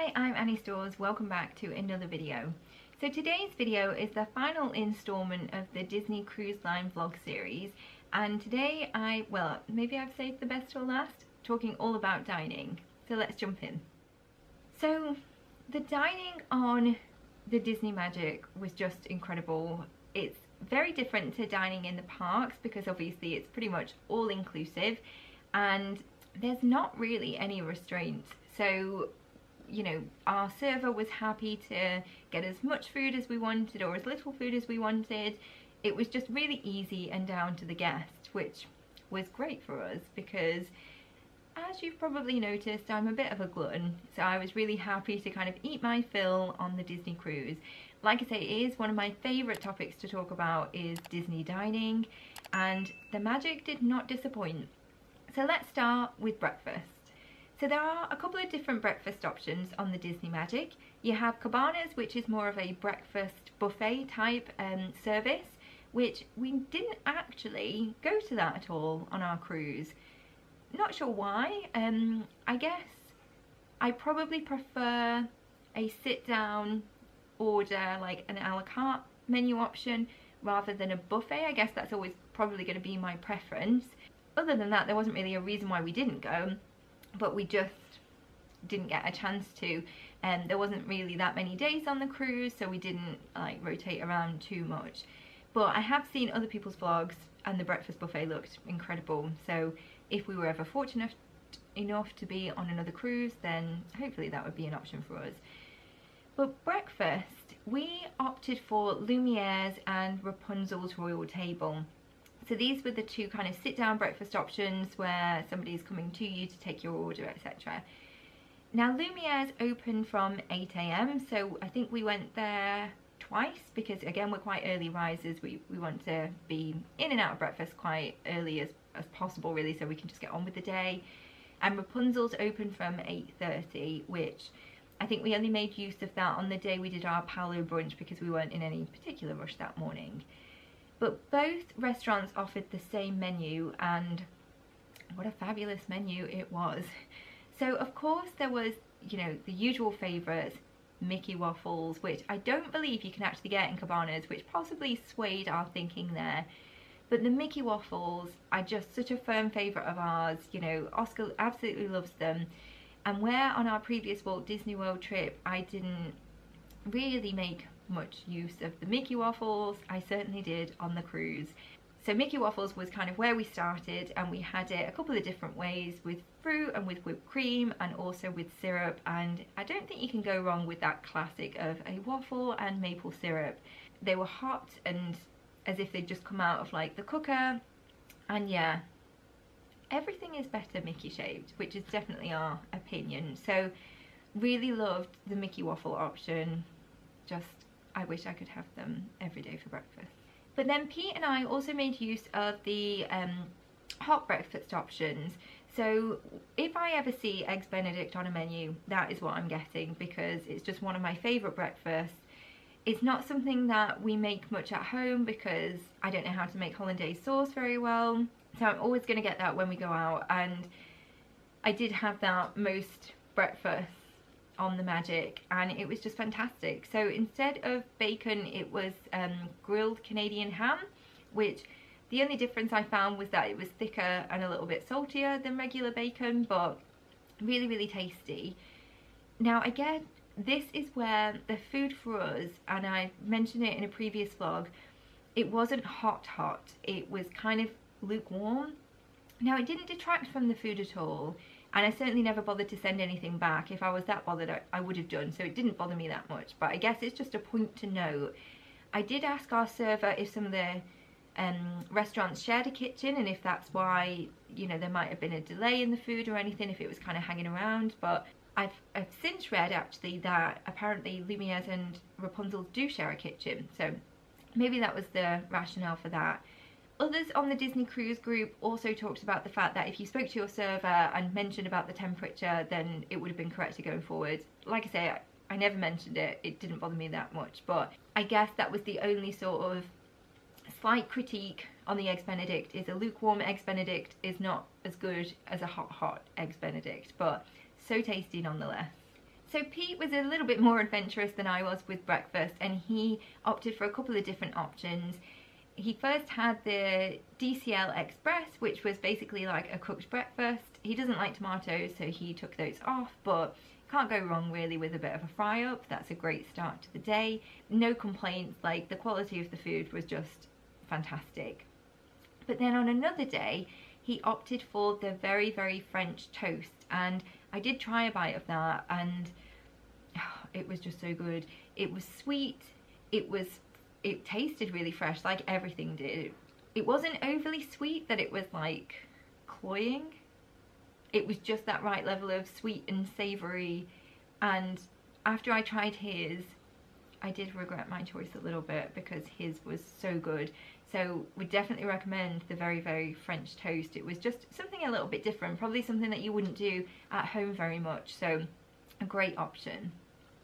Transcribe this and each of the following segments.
Hi, I'm Annie Stores. Welcome back to another video. So today's video is the final installment of the Disney Cruise Line vlog series, and today maybe I've saved the best till last, talking all about dining. So let's jump in. So the dining on the Disney Magic was just incredible. It's very different to dining in the parks because obviously it's pretty much all inclusive and there's not really any restraints. So, you know, our server was happy to get as much food as we wanted or as little food as we wanted. It was just really easy and down to the guest, which was great for us because, as you've probably noticed, I'm a bit of a glutton, so I was really happy to kind of eat my fill on the Disney cruise. Like I say, it is one of my favourite topics to talk about is Disney dining, and the Magic did not disappoint. So let's start with breakfast. So there are a couple of different breakfast options on the Disney Magic. You have Cabanas, which is more of a breakfast buffet type service, which we didn't actually go to that at all on our cruise. Not sure why. I guess I probably prefer a sit down order, like an a la carte menu option, rather than a buffet. I guess that's always probably going to be my preference. Other than that, there wasn't really a reason why we didn't go, but we just didn't get a chance to. And there wasn't really that many days on the cruise, so we didn't like rotate around too much. But I have seen other people's vlogs and the breakfast buffet looked incredible. So if we were ever fortunate enough to be on another cruise, then hopefully that would be an option for us. But breakfast, we opted for Lumieres and Rapunzel's Royal Table. So these were the two kind of sit down breakfast options where somebody's coming to you to take your order, etc. Now Lumieres open from 8 AM, so I think we went there twice because again we're quite early risers. We want to be in and out of breakfast quite early as possible really, so we can just get on with the day. And Rapunzel's open from 8:30, which I think we only made use of that on the day we did our Palo brunch because we weren't in any particular rush that morning. But both restaurants offered the same menu, and what a fabulous menu it was. So of course there was, you know, the usual favourites, Mickey Waffles, which I don't believe you can actually get in Cabanas, which possibly swayed our thinking there. But the Mickey Waffles are just such a firm favourite of ours. You know, Oscar absolutely loves them. And where on our previous Walt Disney World trip I didn't really make much use of the Mickey Waffles, I certainly did on the cruise. So Mickey Waffles was kind of where we started, and we had it a couple of different ways, with fruit and with whipped cream and also with syrup, and I don't think you can go wrong with that classic of a waffle and maple syrup. They were hot and as if they'd just come out of like the cooker, and yeah, everything is better Mickey shaped, which is definitely our opinion. So really loved the Mickey Waffle option. Just I wish I could have them every day for breakfast. But then Pete and I also made use of the hot breakfast options. So if I ever see Eggs Benedict on a menu, that is what I'm getting because it's just one of my favourite breakfasts. It's not something that we make much at home because I don't know how to make hollandaise sauce very well. So I'm always going to get that when we go out, and I did have that most breakfasts on the Magic and it was just fantastic. So instead of bacon it was grilled Canadian ham, which the only difference I found was that it was thicker and a little bit saltier than regular bacon, but really, really tasty. Now again, this is where the food for us, and I mentioned it in a previous vlog, it wasn't hot, it was kind of lukewarm. Now it didn't detract from the food at all, and I certainly never bothered to send anything back. If I was that bothered, I would have done, so it didn't bother me that much. But I guess it's just a point to note. I did ask our server if some of the restaurants shared a kitchen, and if that's why, you know, there might have been a delay in the food or anything, if it was kind of hanging around. But I've since read actually that apparently Lumieres and Rapunzel do share a kitchen, so maybe that was the rationale for that. Others on the Disney Cruise group also talked about the fact that if you spoke to your server and mentioned about the temperature, then it would have been corrected going forward. Like I say, I never mentioned it, it didn't bother me that much, but I guess that was the only sort of slight critique on the Eggs Benedict, is a lukewarm Eggs Benedict is not as good as a hot Eggs Benedict, but so tasty nonetheless. So Pete was a little bit more adventurous than I was with breakfast, and he opted for a couple of different options. He first had the DCL Express, which was basically like a cooked breakfast. He doesn't like tomatoes, so he took those off, but can't go wrong really with a bit of a fry up. That's a great start to the day. No complaints, like the quality of the food was just fantastic. But then on another day, he opted for the very, very French toast, and I did try a bite of that, and it was just so good. It was sweet, it tasted really fresh, like everything did. It wasn't overly sweet that it was like cloying. It was just that right level of sweet and savoury, and after I tried his, I did regret my choice a little bit because his was so good. So we definitely recommend the very, very French toast. It was just something a little bit different, probably something that you wouldn't do at home very much, so a great option.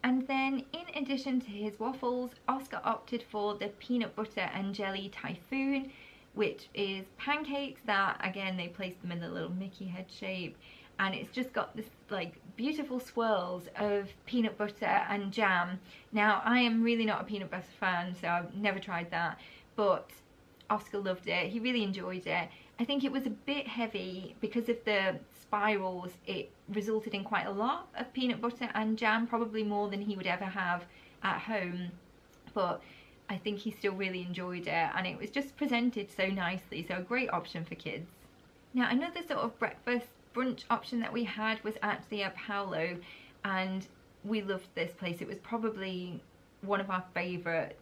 And then in addition to his waffles, Oscar opted for the peanut butter and jelly Typhoon, which is pancakes that, again, they placed them in the little Mickey head shape, and it's just got this like beautiful swirls of peanut butter and jam. Now, I am really not a peanut butter fan, so I've never tried that, but Oscar loved it. He really enjoyed it. I think it was a bit heavy because of the spirals. It resulted in quite a lot of peanut butter and jam, probably more than he would ever have at home, but I think he still really enjoyed it, and it was just presented so nicely, so a great option for kids. Now, another sort of breakfast brunch option that we had was actually at Palo, and we loved this place. It was probably one of our favourite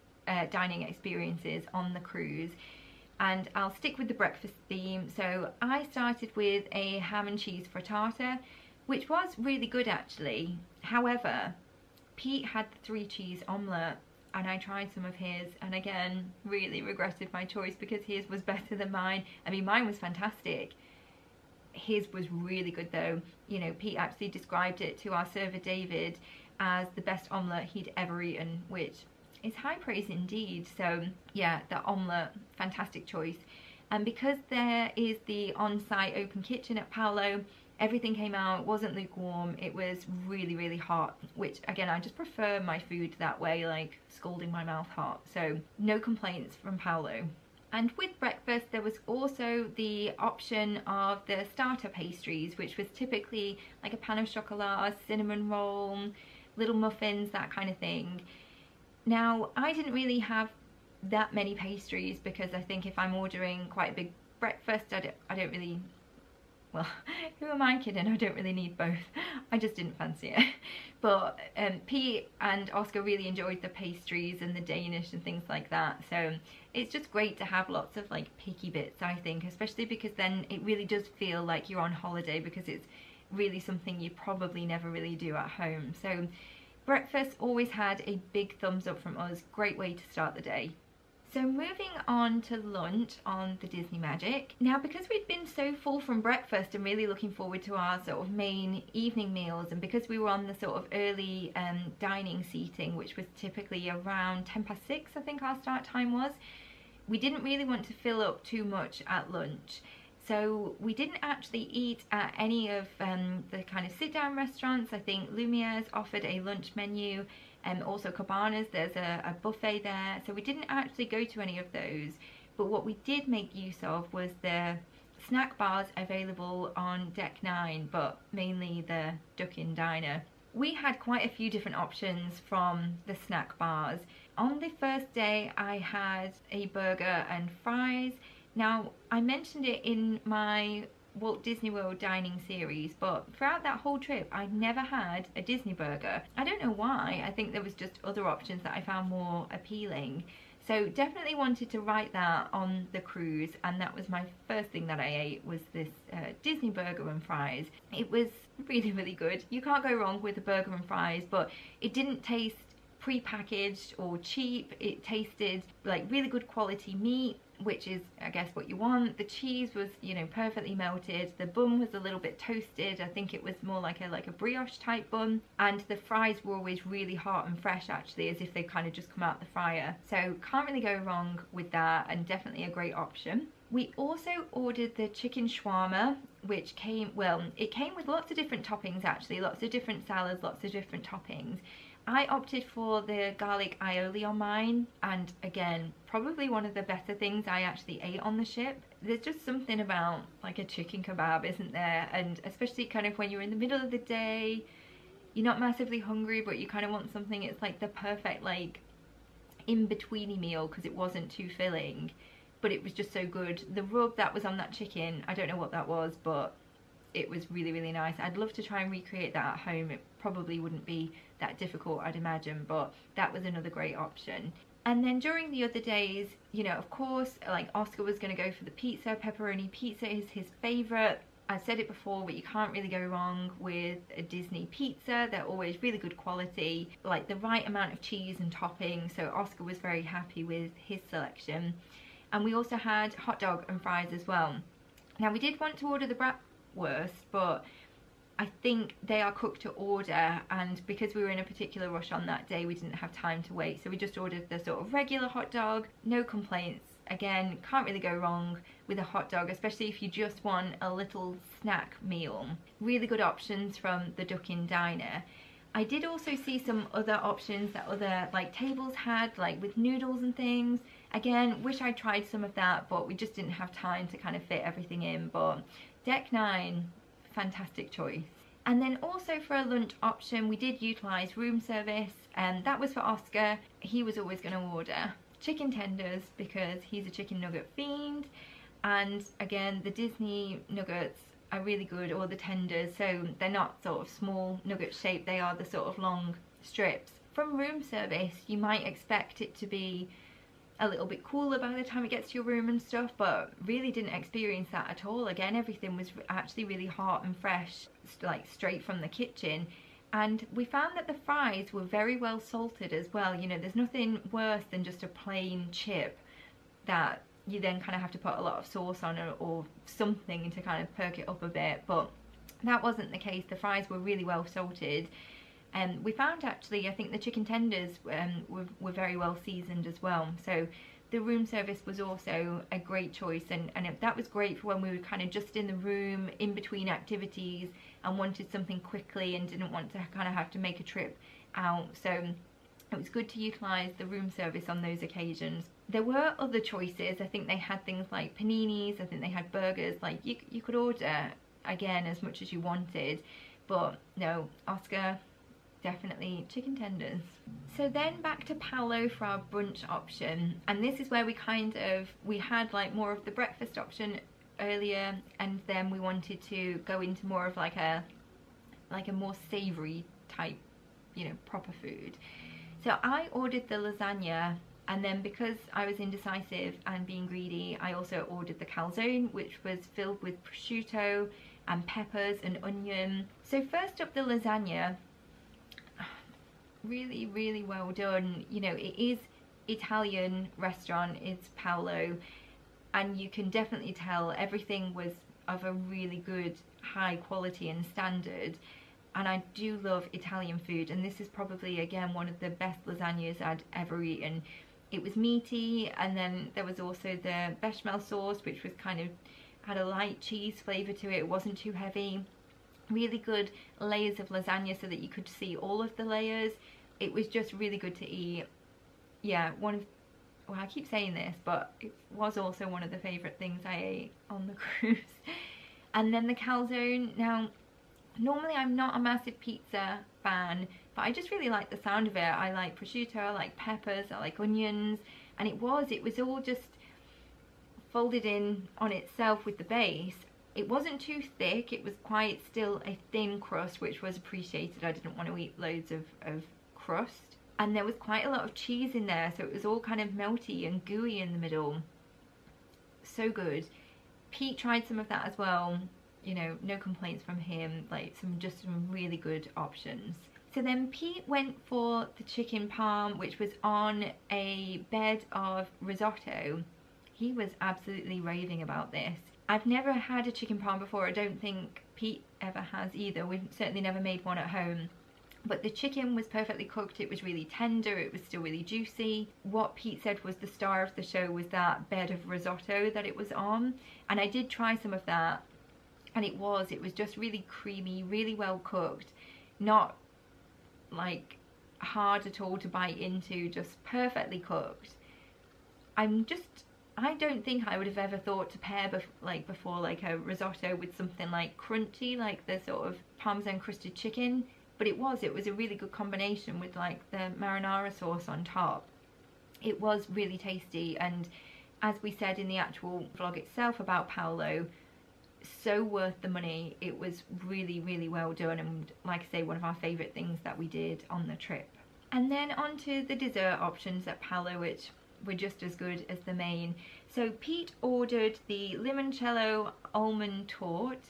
dining experiences on the cruise, and I'll stick with the breakfast theme. So I started with a ham and cheese frittata, which was really good actually. However, Pete had the 3 cheese omelette, and I tried some of his, and again really regretted my choice because his was better than mine. I mean, mine was fantastic. His was really good though. You know, Pete actually described it to our server David as the best omelette he'd ever eaten, which is high praise indeed. So yeah, the omelette, fantastic choice. And because there is the on-site open kitchen at Palo, everything came out, wasn't lukewarm, it was really, really hot, which again, I just prefer my food that way, like scalding my mouth hot. So no complaints from Palo. And with breakfast, there was also the option of the starter pastries, which was typically like a pan au chocolat, cinnamon roll, little muffins, that kind of thing. Now, I didn't really have that many pastries because I think if I'm ordering quite a big breakfast, I don't really, well, who am I kidding? I don't really need both. I just didn't fancy it. But Pete and Oscar really enjoyed the pastries and the Danish and things like that. So it's just great to have lots of like picky bits, I think, especially because then it really does feel like you're on holiday, because it's really something you probably never really do at home. So breakfast always had a big thumbs up from us. Great way to start the day. So moving on to lunch on the Disney Magic. Now, because we'd been so full from breakfast and really looking forward to our sort of main evening meals, and because we were on the sort of early dining seating, which was typically around 6:10, I think our start time was, we didn't really want to fill up too much at lunch. So we didn't actually eat at any of the kind of sit-down restaurants. I think Lumieres offered a lunch menu, and also Cabanas, there's a buffet there. So we didn't actually go to any of those. But what we did make use of was the snack bars available on Deck 9, but mainly the Duck-In Diner. We had quite a few different options from the snack bars. On the first day, I had a burger and fries. Now, I mentioned it in my Walt Disney World dining series, but throughout that whole trip, I'd never had a Disney burger. I don't know why. I think there was just other options that I found more appealing. So definitely wanted to write that on the cruise, and that was my first thing that I ate, was this Disney burger and fries. It was really, really good. You can't go wrong with a burger and fries, but it didn't taste pre-packaged or cheap. It tasted like really good quality meat, which is, I guess, what you want. The cheese was, you know, perfectly melted. The bun was a little bit toasted. I think it was more like a brioche type bun. And the fries were always really hot and fresh, actually, as if they kind of just come out the fryer. So can't really go wrong with that, and definitely a great option. We also ordered the chicken shawarma, which came, well, it came with lots of different toppings actually, lots of different salads, lots of different toppings. I opted for the garlic aioli on mine, and again, probably one of the better things I actually ate on the ship. There's just something about like a chicken kebab, isn't there? And especially kind of when you're in the middle of the day, you're not massively hungry, but you kind of want something, it's like the perfect like in-betweeny meal because it wasn't too filling, but it was just so good. The rub that was on that chicken, I don't know what that was, but it was really, really nice. I'd love to try and recreate that at home. It probably wouldn't be that difficult, I'd imagine, but that was another great option. And then during the other days, you know, of course, like Oscar was going to go for the pizza. Pepperoni pizza is his favourite. I've said it before, but you can't really go wrong with a Disney pizza. They're always really good quality, like the right amount of cheese and topping. So Oscar was very happy with his selection. And we also had hot dog and fries as well. Now we did want to order the bratwurst, but I think they are cooked to order, and because we were in a particular rush on that day, we didn't have time to wait. So we just ordered the sort of regular hot dog. No complaints. Again, can't really go wrong with a hot dog, especially if you just want a little snack meal. Really good options from the Duck-In Diner. I did also see some other options that other like tables had, like with noodles and things. Again, wish I'd tried some of that, but we just didn't have time to kind of fit everything in. But Deck 9, fantastic choice. And then also for a lunch option, we did utilise room service, and that was for Oscar. He was always going to order chicken tenders because he's a chicken nugget fiend, and again the Disney nuggets are really good, or the tenders, so they're not sort of small nugget shape, they are the sort of long strips. From room service you might expect it to be a little bit cooler by the time it gets to your room and stuff, but really didn't experience that at all. Again, everything was actually really hot and fresh, like straight from the kitchen. And we found that the fries were very well salted as well. You know, there's nothing worse than just a plain chip that you then kind of have to put a lot of sauce on, or something to kind of perk it up a bit, but that wasn't the case. The fries were really well salted. And we found actually, I think the chicken tenders were very well seasoned as well. So the room service was also a great choice, and that was great for when we were kind of just in the room in between activities and wanted something quickly and didn't want to kind of have to make a trip out. So it was good to utilise the room service on those occasions. There were other choices. I think they had things like paninis, I think they had burgers, like you could order again as much as you wanted, but no, Oscar, definitely chicken tenders. So then back to Palo for our brunch option, and this is where we had like more of the breakfast option earlier, and then we wanted to go into more of like a more savoury type, you know, proper food. So I ordered the lasagna, and then because I was indecisive and being greedy, I also ordered the calzone, which was filled with prosciutto and peppers and onion. So first up, the lasagna, really, really well done. You know, it is Italian restaurant, it's Palo, and you can definitely tell everything was of a really good high quality and standard. And I do love Italian food, and this is probably again one of the best lasagnas I'd ever eaten. It was meaty, and then there was also the bechamel sauce, which was kind of had a light cheese flavour to it. It wasn't too heavy. Really good layers of lasagna so that you could see all of the layers. It was just really good to eat. Yeah, well, I keep saying this, but it was also one of the favourite things I ate on the cruise. And then the calzone. Now, normally I'm not a massive pizza fan, but I just really like the sound of it. I like prosciutto, I like peppers, I like onions, and it was all just folded in on itself with the base. It wasn't too thick, it was quite still a thin crust, which was appreciated. I didn't want to eat loads of crust. And there was quite a lot of cheese in there, so it was all kind of melty and gooey in the middle. So good. Pete tried some of that as well. You know, no complaints from him, like just some really good options. So then Pete went for the chicken parm, which was on a bed of risotto. He was absolutely raving about this. I've never had a chicken parm before. I don't think Pete ever has either. We've certainly never made one at home. but the chicken was perfectly cooked. It was really tender, it was still really juicy. What Pete said was the star of the show was that bed of risotto that it was on, and I did try some of that, and it was just really creamy, really well cooked, not like hard at all to bite into, just perfectly cooked. I don't think I would have ever thought to pair before like a risotto with something like crunchy, like the sort of parmesan crusted chicken. But it was a really good combination with like the marinara sauce on top. It was really tasty, and as we said in the actual vlog itself about Palo, so worth the money. It was really, really well done, and like I say, one of our favourite things that we did on the trip. And then on to the dessert options at Palo, which were just as good as the main. So Pete ordered the Limoncello almond torte.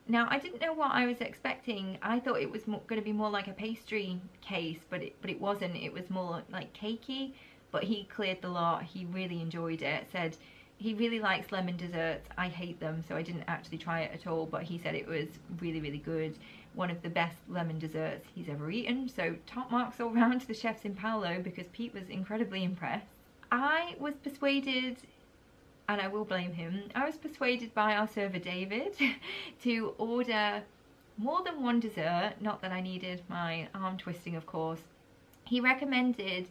Now, I didn't know what I was expecting. I thought it was going to be more like a pastry case, but it wasn't. It was more like cakey, but he cleared the lot. He really enjoyed it. Said he really likes lemon desserts. I hate them, so I didn't actually try it at all, but he said it was really, really good. One of the best lemon desserts he's ever eaten. So top marks all round to the chefs in Palo, because Pete was incredibly impressed. I was persuaded, and I will blame him, I was persuaded by our server David to order more than one dessert. Not that I needed my arm twisting, of course. He recommended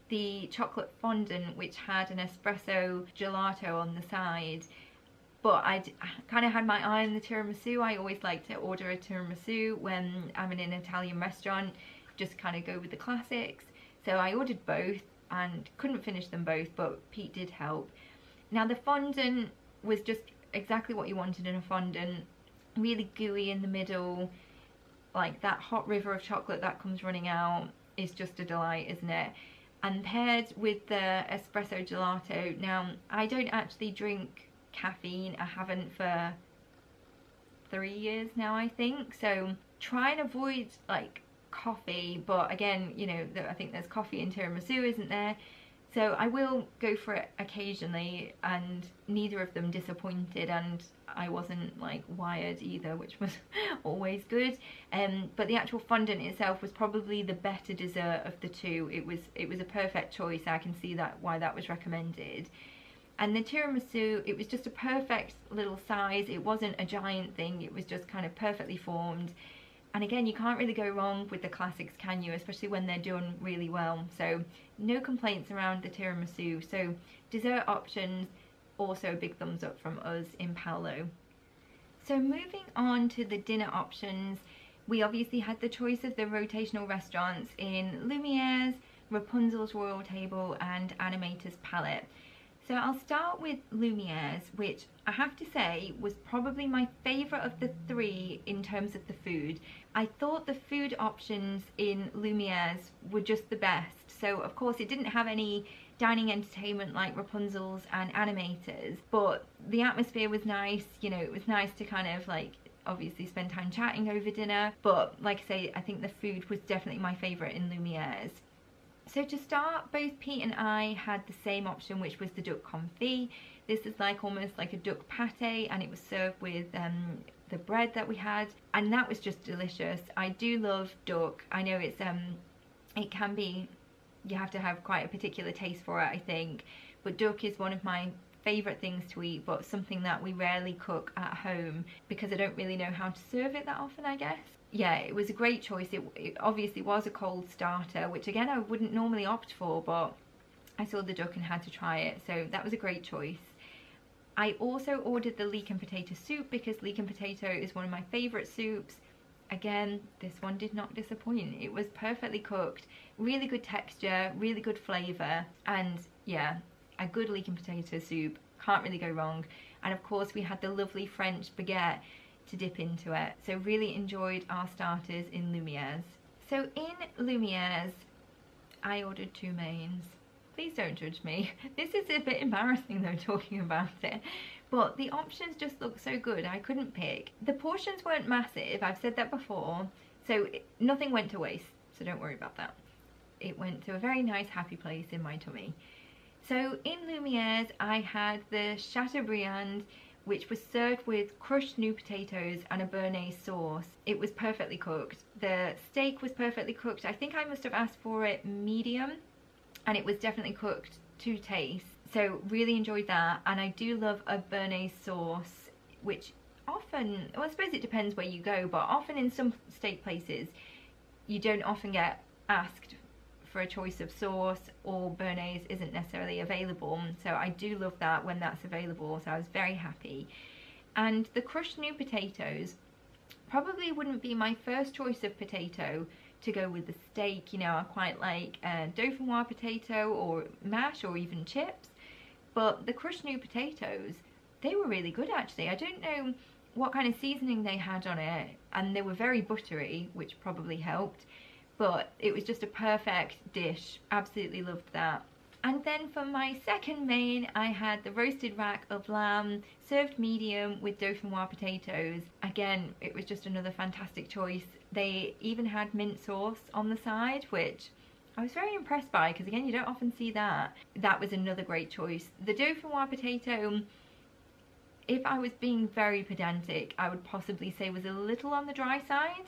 the chocolate fondant, which had an espresso gelato on the side, but I kind of had my eye on the tiramisu. I always like to order a tiramisu when I'm in an Italian restaurant, just kind of go with the classics. So I ordered both and couldn't finish them both, but Pete did help. Now the fondant was just exactly what you wanted in a fondant, really gooey in the middle, like that hot river of chocolate that comes running out is just a delight, isn't it? And paired with the espresso gelato. Now, I don't actually drink caffeine. I haven't for 3 years now, I think. So try and avoid like coffee, but again, you know, I think there's coffee in tiramisu, isn't there? So I will go for it occasionally, and neither of them disappointed, and I wasn't like wired either, which was always good. But the actual fondant itself was probably the better dessert of the two. It was a perfect choice. I can see that why that was recommended. And the tiramisu, it was just a perfect little size. It wasn't a giant thing. It was just kind of perfectly formed. And again, you can't really go wrong with the classics, can you? Especially when they're done really well. So no complaints around the tiramisu. So dessert options, also a big thumbs up from us in Palo. So moving on to the dinner options, we obviously had the choice of the rotational restaurants in Lumieres, Rapunzel's Royal Table, and Animators Palate. So I'll start with Lumieres, which I have to say was probably my favourite of the three in terms of the food. I thought the food options in Lumieres were just the best. So of course it didn't have any dining entertainment like Rapunzel's and Animators, but the atmosphere was nice. You know, it was nice to kind of like obviously spend time chatting over dinner. But like I say, I think the food was definitely my favourite in Lumieres. So to start, both Pete and I had the same option, which was the duck confit. This is like almost like a duck pate, and it was served with the bread that we had, and that was just delicious. I do love duck. I know it's it can be, you have to have quite a particular taste for it, I think, but duck is one of my favourite things to eat, but something that we rarely cook at home because I don't really know how to serve it that often, I guess. Yeah, it was a great choice. It obviously was a cold starter, which again I wouldn't normally opt for, but I saw the duck and had to try it, so that was a great choice. I also ordered the leek and potato soup because leek and potato is one of my favourite soups. Again, this one did not disappoint. It was perfectly cooked, really good texture, really good flavour, and yeah, a good leek and potato soup, can't really go wrong. And of course we had the lovely French baguette to dip into it. So really enjoyed our starters in Lumieres. So in Lumieres, I ordered 2 mains. Please don't judge me. This is a bit embarrassing though, talking about it. But the options just look so good, I couldn't pick. The portions weren't massive, I've said that before, so nothing went to waste, so don't worry about that. It went to a very nice happy place in my tummy. So in Lumieres, I had the Chateaubriand, which was served with crushed new potatoes and a béarnaise sauce. It was perfectly cooked. The steak was perfectly cooked. I think I must have asked for it medium, and it was definitely cooked to taste. So really enjoyed that. And I do love a béarnaise sauce, which often, well, I suppose it depends where you go, but often in some steak places you don't often get asked for a choice of sauce, or béarnaise isn't necessarily available. So I do love that when that's available, so I was very happy. And the crushed new potatoes probably wouldn't be my first choice of potato to go with the steak. You know, I quite like dauphinoise potato or mash or even chips, but the crushed new potatoes, they were really good actually. I don't know what kind of seasoning they had on it, and they were very buttery, which probably helped, but it was just a perfect dish. Absolutely loved that. And then for my second main, I had the roasted rack of lamb, served medium with dauphinoise potatoes. Again, it was just another fantastic choice. They even had mint sauce on the side, which I was very impressed by, because again, you don't often see that. That was another great choice. The dauphinoise potato, if I was being very pedantic, I would possibly say was a little on the dry side,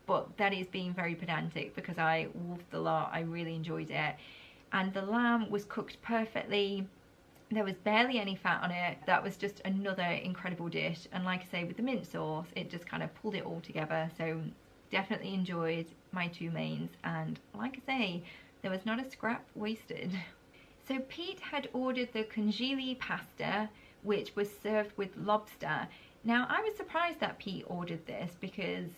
but that is being very pedantic because I wolfed a lot. I really enjoyed it. And the lamb was cooked perfectly. There was barely any fat on it. That was just another incredible dish. And like I say, with the mint sauce, it just kind of pulled it all together. So definitely enjoyed my two mains. And like I say, there was not a scrap wasted. So Pete had ordered the Congeeli Pasta, which was served with lobster. Now I was surprised that Pete ordered this because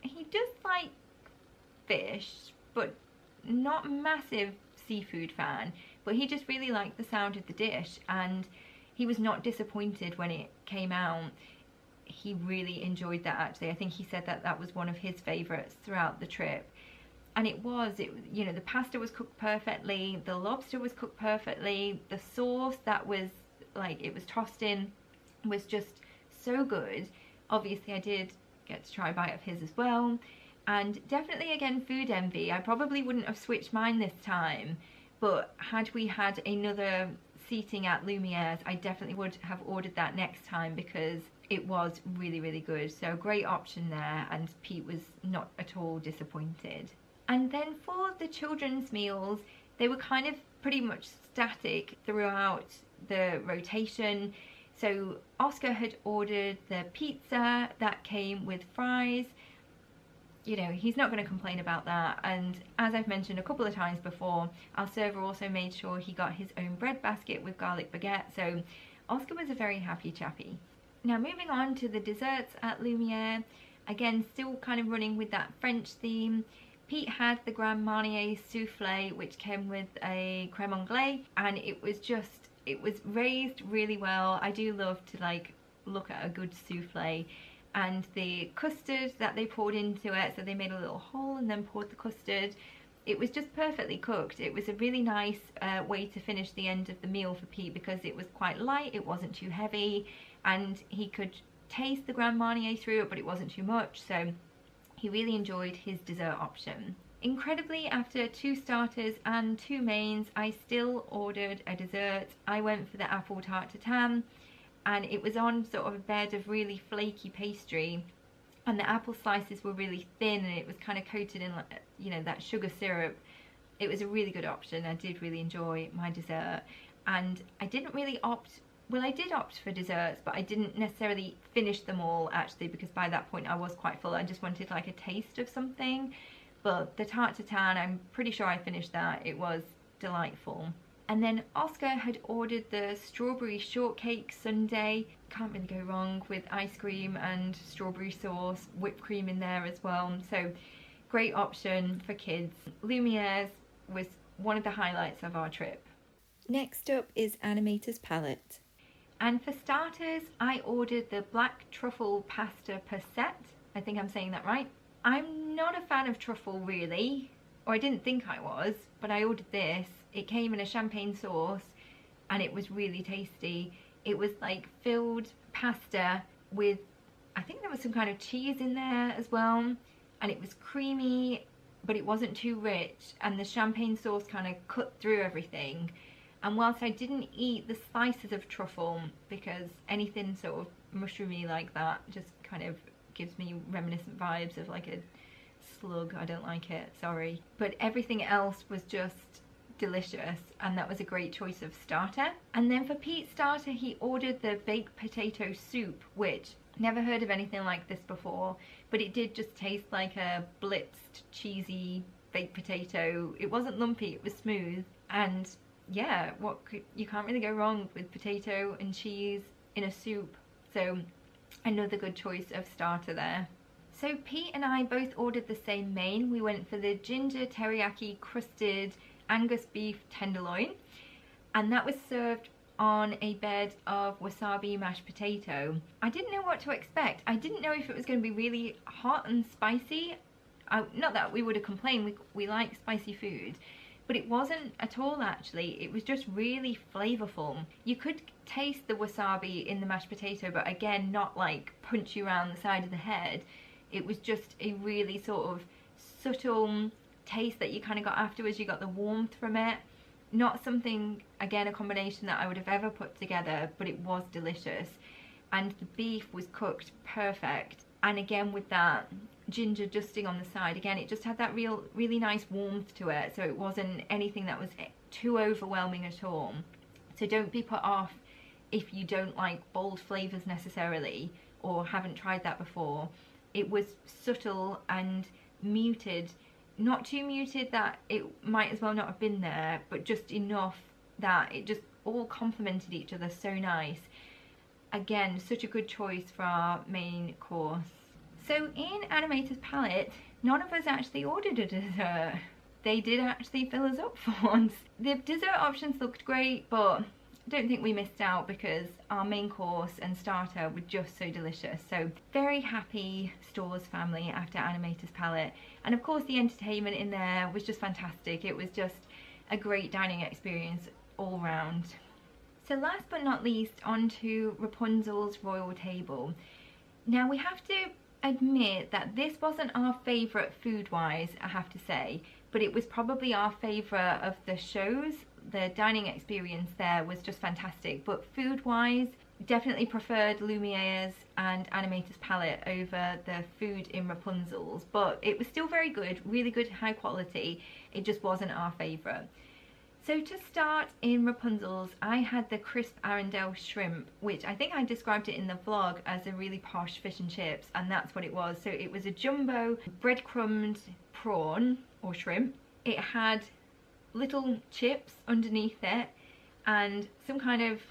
he does like fish, but not a massive seafood fan, but he just really liked the sound of the dish, and he was not disappointed when it came out. He really enjoyed that actually. I think he said that that was one of his favorites throughout the trip. And it was, you know, the pasta was cooked perfectly, the lobster was cooked perfectly, the sauce that was like, it was tossed in, was just so good. Obviously I did get to try a bite of his as well. And definitely, again, food envy. I probably wouldn't have switched mine this time, but had we had another seating at Lumieres, I definitely would have ordered that next time because it was really, really good. So great option there, and Pete was not at all disappointed. And then for the children's meals, they were kind of pretty much static throughout the rotation. So Oscar had ordered the pizza that came with fries. You know, he's not going to complain about that. And as I've mentioned a couple of times before, our server also made sure he got his own bread basket with garlic baguette. So Oscar was a very happy chappy. Now moving on to the desserts at Lumiere, again still kind of running with that French theme. Pete had the Grand Marnier souffle, which came with a creme anglaise, and it was raised really well. I do love to like look at a good souffle. And the custard that they poured into it, so they made a little hole and then poured the custard. It was just perfectly cooked. It was a really nice way to finish the end of the meal for Pete because it was quite light, it wasn't too heavy, and he could taste the Grand Marnier through it, but it wasn't too much, so he really enjoyed his dessert option. Incredibly, after 2 starters and 2 mains, I still ordered a dessert. I went for the apple tart tatin, and it was on sort of a bed of really flaky pastry, and the apple slices were really thin, and it was kind of coated in, you know, that sugar syrup. It was a really good option. I did really enjoy my dessert, and I didn't really opt, well, I did opt for desserts, but I didn't necessarily finish them all actually, because by that point I was quite full. I just wanted like a taste of something. But the tart tatin, I'm pretty sure I finished that. It was delightful. And then Oscar had ordered the strawberry shortcake sundae. Can't really go wrong with ice cream and strawberry sauce, whipped cream in there as well. So great option for kids. Lumieres was one of the highlights of our trip. Next up is Animator's Palate. And for starters, I ordered the black truffle pasta per set. I think I'm saying that right. I'm not a fan of truffle really, or I didn't think I was, but I ordered this. It came in a champagne sauce and it was really tasty. It was like filled pasta with, I think there was some kind of cheese in there as well, and it was creamy, but it wasn't too rich, and the champagne sauce kind of cut through everything, And whilst I didn't eat the slices of truffle, because anything sort of mushroomy like that just kind of gives me reminiscent vibes of like a slug, I don't like it, sorry. But everything else was just delicious, and that was a great choice of starter. And then for Pete's starter, he ordered the baked potato soup, which never heard of anything like this before, but it did just taste like a blitzed cheesy baked potato. It wasn't lumpy, it was smooth, and yeah, you can't really go wrong with potato and cheese in a soup. So another good choice of starter there. So Pete and I both ordered the same main. We went for the ginger teriyaki crusted Angus beef tenderloin, and that was served on a bed of wasabi mashed potato. I didn't know what to expect. I didn't know if it was going to be really hot and spicy. Not that we would have complained, we like spicy food, but it wasn't at all actually. It was just really flavorful. You could taste the wasabi in the mashed potato, but again, not like punch you around the side of the head. It was just a really sort of subtle taste that you kind of got afterwards. You got the warmth from it. Not something, again, a combination that I would have ever put together, but it was delicious. And the beef was cooked perfect. And again, with that ginger dusting on the side, again, it just had that really nice warmth to it. So it wasn't anything that was too overwhelming at all. So don't be put off if you don't like bold flavors necessarily, or haven't tried that before. It was subtle and muted. Not too muted that it might as well not have been there, but just enough that it just all complemented each other so nice. Again, such a good choice for our main course. So in Animator's palette, none of us actually ordered a dessert. They did actually fill us up for once. The dessert options looked great, but I don't think we missed out because our main course and starter were just so delicious. So very happy Stores family after Animator's palette. And of course the entertainment in there was just fantastic. It was just a great dining experience all round. So last but not least, on to Rapunzel's royal table. Now we have to admit that this wasn't our favourite food-wise, I have to say, but it was probably our favourite of the shows. The dining experience there was just fantastic, but food-wise, definitely preferred Lumieres and Animator's palette over the food in Rapunzel's, but it was still very good, really good, high quality. It just wasn't our favourite. So to start in Rapunzel's, I had the crisp Arundel shrimp, which I think I described it in the vlog as a really posh fish and chips, and that's what it was. So it was a jumbo breadcrumbed prawn or shrimp. It had little chips underneath it and some kind of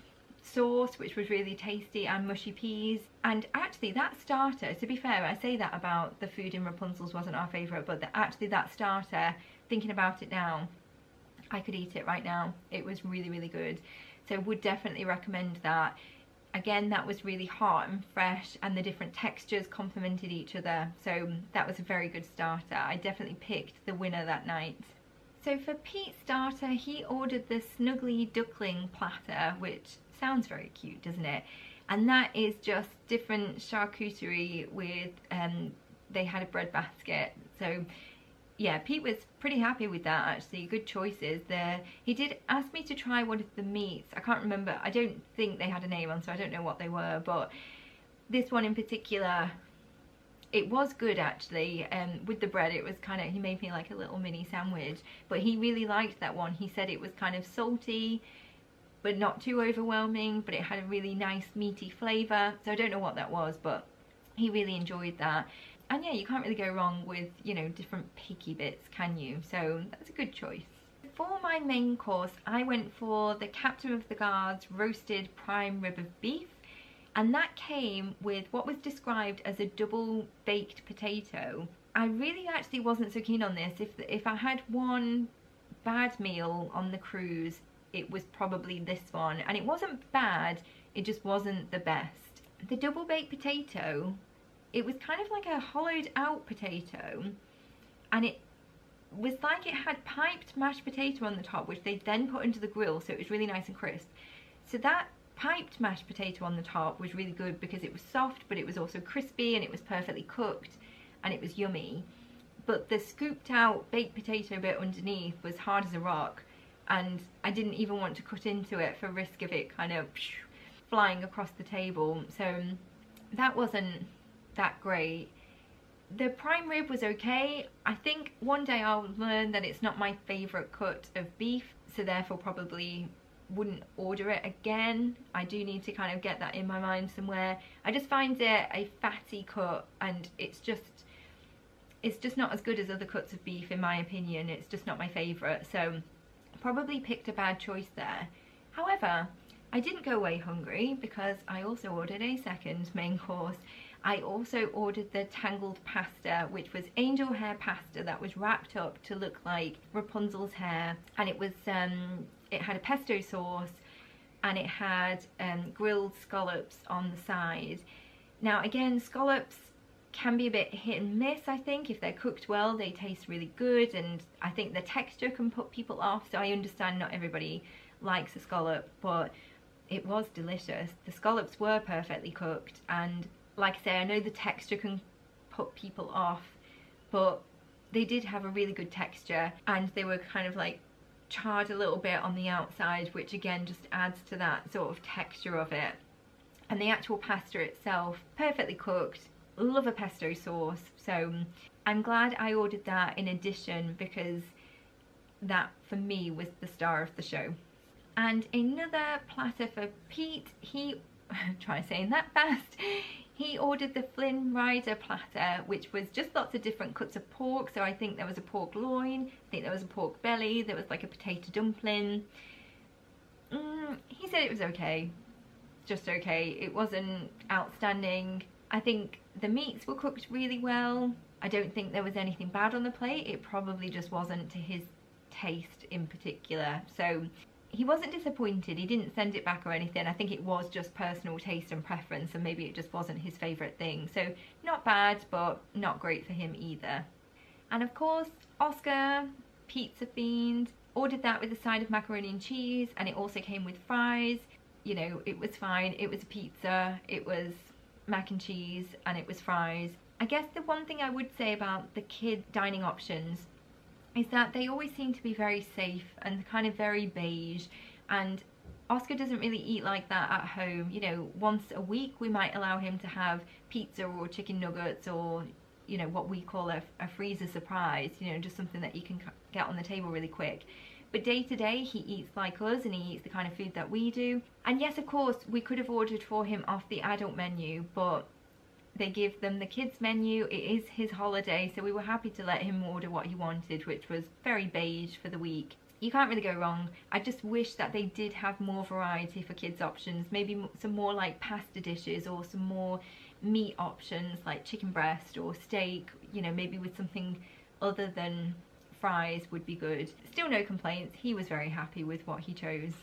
sauce which was really tasty, and mushy peas. And actually that starter, to be fair, I say that about the food in Rapunzel's wasn't our favourite, but actually that starter, thinking about it now, I could eat it right now. It was really, really good. So would definitely recommend that. Again, that was really hot and fresh, and the different textures complemented each other. So that was a very good starter. I definitely picked the winner that night. So for Pete's starter, he ordered the Snuggly Duckling platter, which sounds very cute, doesn't it? And that is just different charcuterie with, they had a bread basket. So yeah, Pete was pretty happy with that actually, good choices there. He did ask me to try one of the meats. I can't remember, I don't think they had a name on, so I don't know what they were, but this one in particular, it was good actually. With the bread, it was kind of, he made me like a little mini sandwich, but he really liked that one. He said it was kind of salty, but not too overwhelming, but it had a really nice meaty flavour. So I don't know what that was, but he really enjoyed that. And yeah, you can't really go wrong with, you know, different picky bits, can you? So that's a good choice. For my main course, I went for the Captain of the Guard's roasted prime rib of beef. And that came with what was described as a double baked potato. I really actually wasn't so keen on this. If I had one bad meal on the cruise, it was probably this one. And it wasn't bad, it just wasn't the best. The double baked potato, it was kind of like a hollowed out potato, and it was like it had piped mashed potato on the top, which they then put into the grill, so it was really nice and crisp. So that piped mashed potato on the top was really good because it was soft, but it was also crispy, and it was perfectly cooked, and it was yummy. But the scooped out baked potato bit underneath was hard as a rock, and I didn't even want to cut into it for risk of it kind of flying across the table, so that wasn't that great. The prime rib was okay. I think one day I'll learn that it's not my favourite cut of beef, so therefore probably wouldn't order it again. I do need to kind of get that in my mind somewhere. I just find it a fatty cut, and it's just not as good as other cuts of beef in my opinion. It's just not my favourite, so probably picked a bad choice there. However, I didn't go away hungry because I also ordered a second main course. I also ordered the Tangled Pasta, which was angel hair pasta that was wrapped up to look like Rapunzel's hair, and it was it had a pesto sauce, and it had grilled scallops on the side. Now again, scallops can be a bit hit and miss. I think if they're cooked well, they taste really good, and I think the texture can put people off, so I understand not everybody likes a scallop, but it was delicious. The scallops were perfectly cooked, and like I say, I know the texture can put people off, but they did have a really good texture, and they were kind of like charred a little bit on the outside, which again just adds to that sort of texture of it. And the actual pasta itself, perfectly cooked. Love a pesto sauce, so I'm glad I ordered that in addition, because that for me was the star of the show. And another platter for Pete, try saying that fast, he ordered the Flynn Rider platter, which was just lots of different cuts of pork. So I think there was a pork loin, I think there was a pork belly, there was like a potato dumpling. He said it was okay, just okay. It wasn't outstanding. I think the meats were cooked really well. I don't think there was anything bad on the plate. It probably just wasn't to his taste in particular. So he wasn't disappointed. He didn't send it back or anything. I think it was just personal taste and preference, and maybe it just wasn't his favourite thing. So not bad, but not great for him either. And of course, Oscar, pizza fiend, ordered that with a side of macaroni and cheese, and it also came with fries. You know, it was fine. It was a pizza, it was mac and cheese, and it was fries. I guess the one thing I would say about the kid dining options is that they always seem to be very safe and kind of very beige, and Oscar doesn't really eat like that at home. You know, once a week we might allow him to have pizza or chicken nuggets, or you know, what we call a freezer surprise, you know, just something that you can get on the table really quick. But day to day he eats like us, and he eats the kind of food that we do. And yes, of course, we could have ordered for him off the adult menu, but they give them the kids menu. It is his holiday, so we were happy to let him order what he wanted, which was very beige for the week. You can't really go wrong. I just wish that they did have more variety for kids options, maybe some more like pasta dishes, or some more meat options like chicken breast or steak, you know, maybe with something other than fries would be good. Still no complaints. He was very happy with what he chose.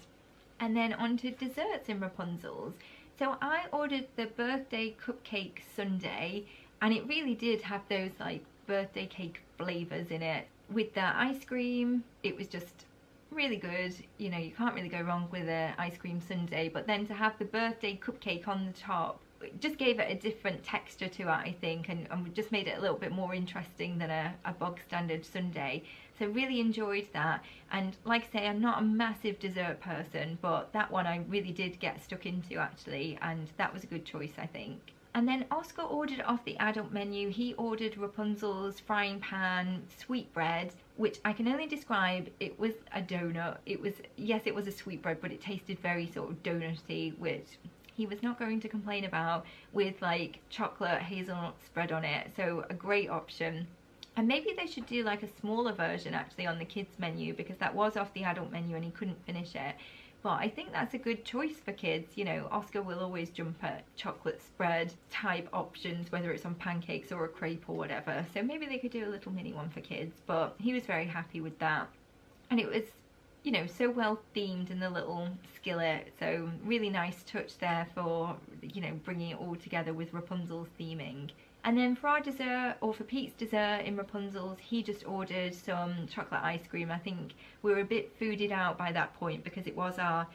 And then on to desserts in Rapunzel's. So I ordered the birthday cupcake sundae, and it really did have those like birthday cake flavours in it. With the ice cream, it was just really good. You know, you can't really go wrong with an ice cream sundae, but then to have the birthday cupcake on the top, it just gave it a different texture to it, I think, and just made it a little bit more interesting than a bog standard sundae. So really enjoyed that. And like I say, I'm not a massive dessert person, but that one I really did get stuck into actually, and that was a good choice, I think. And then Oscar ordered off the adult menu. He ordered Rapunzel's frying pan sweetbread, which I can only describe, it was a donut. It was, yes, it was a sweetbread, but it tasted very sort of donutty, which he was not going to complain about, with like chocolate hazelnut spread on it. So a great option. And maybe they should do like a smaller version actually on the kids menu, because that was off the adult menu and he couldn't finish it. But I think that's a good choice for kids. You know, Oscar will always jump at chocolate spread type options, whether it's on pancakes or a crepe or whatever. So maybe they could do a little mini one for kids, but he was very happy with that. And it was, you know, so well themed in the little skillet. So really nice touch there for, you know, bringing it all together with Rapunzel's theming. And then for our dessert, or for Pete's dessert in Rapunzel's, he just ordered some chocolate ice cream. I think we were a bit fooded out by that point because it was our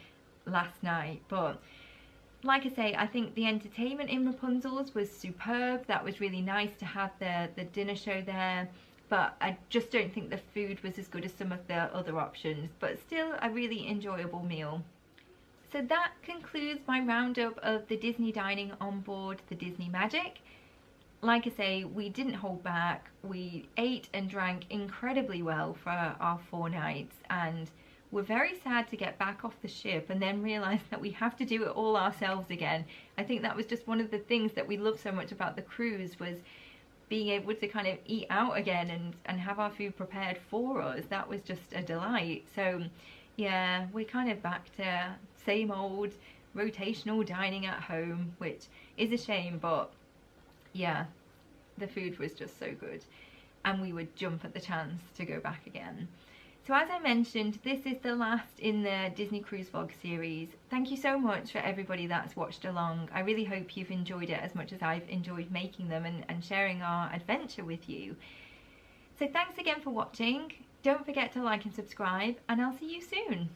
last night. But like I say, I think the entertainment in Rapunzel's was superb. That was really nice to have the dinner show there. but I just don't think the food was as good as some of the other options, but still a really enjoyable meal. So that concludes my roundup of the Disney dining on board the Disney Magic. Like I say, we didn't hold back. We ate and drank incredibly well for our 4 nights, and we're very sad to get back off the ship and then realise that we have to do it all ourselves again. I think that was just one of the things that we loved so much about the cruise, was being able to kind of eat out again and have our food prepared for us. That was just a delight. So yeah, we're kind of back to same old rotational dining at home, which is a shame, but yeah, the food was just so good and we would jump at the chance to go back again. So as I mentioned, this is the last in the Disney Cruise Vlog series. Thank you so much for everybody that's watched along. I really hope you've enjoyed it as much as I've enjoyed making them and sharing our adventure with you. So thanks again for watching. Don't forget to like and subscribe, and I'll see you soon.